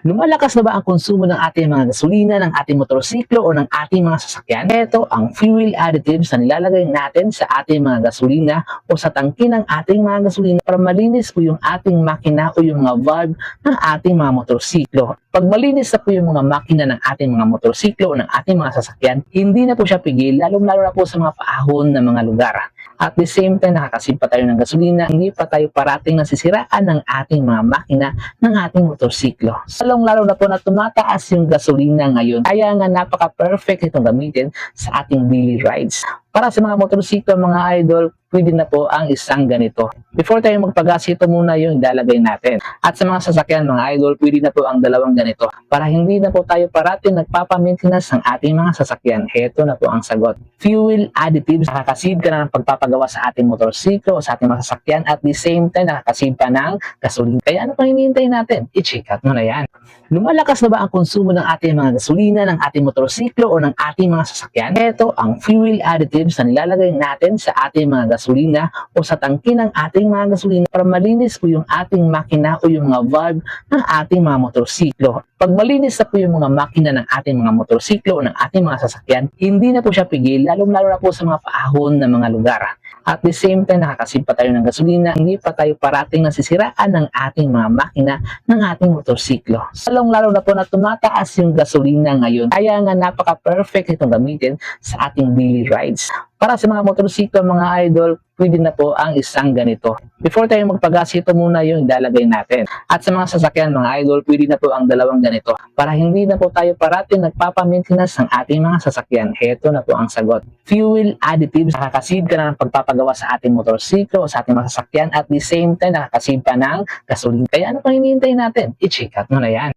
Lumalakas na ba ang konsumo ng ating mga gasolina, ng ating motorsiklo o ng ating mga sasakyan? Ito ang fuel additives na nilalagay natin sa ating mga gasolina o sa tangke ng ating mga gasolina para malinis po yung ating makina o yung mga valve ng ating mga motorsiklo. Pag malinis na po yung mga makina ng ating mga motorsiklo o ng ating mga sasakyan, hindi na po siya pigil, lalong-lalo na po sa mga paahon ng mga lugar. At the same time, nakakasave pa tayo ng gasolina, hindi pa tayo parating nasisiraan ng ating mga makina ng ating motorsiklo. Lalong-lalo na po na tumataas yung gasolina ngayon. Kaya nga napaka-perfect itong gamitin sa ating daily rides. Para sa mga motorsiklo, mga idol, pwede na po ang isang ganito. Before tayo magpagas, ito muna yung ilalagay natin. At sa mga sasakyan, mga idol, pwede na po ang dalawang ganito. Para hindi na po tayo parating nagpapamaintenance ng ating mga sasakyan. Ito na po ang sagot. Fuel additives, nakakasave ka na ng pagpapagawa sa ating motorsiklo o sa ating mga sasakyan. At the same time, nakakasave pa ng gasolina. Kaya ano pang hinihintay natin? I-check out mo na yan. Lumalakas na ba ang konsumo ng ating mga gasolina, ng ating motorsiklo o ng ating mga sasakyan? Ito ang fuel additives na nilalagay natin sa ating mga gasolina o sa tangke ng ating mga gasolina para malinis po yung ating makina o yung mga valve ng ating mga motorsiklo. Pag malinis na po yung mga makina ng ating mga motorsiklo o ng ating mga sasakyan, hindi na po siya pigil, lalong-lalo na po sa mga paahon ng mga lugar. At the same time, nakakasave pa tayo ng gasolina, hindi pa tayo parating nasisiraan ng ating mga makina ng ating motorsiklo. Lalong-lalo na po na tumataas yung gasolina ngayon. Kaya nga napaka-perfect itong gamitin sa ating daily rides. Para sa mga motorsiklo, mga idol, pwede na po ang isang ganito. Before tayo magpagas, ito muna yung ilalagay natin. At sa mga sasakyan, mga idol, pwede na po ang dalawang ganito. Para hindi na po tayo parating nagpapamaintenance ng ating mga sasakyan. Ito na po ang sagot. Fuel additives, nakakasave ka na ng pagpapagawa sa ating motorsiklo o sa ating mga sasakyan. At the same time, nakakasave pa ng gasolina. Kaya ano pang hinihintay natin? I-check out mo na yan.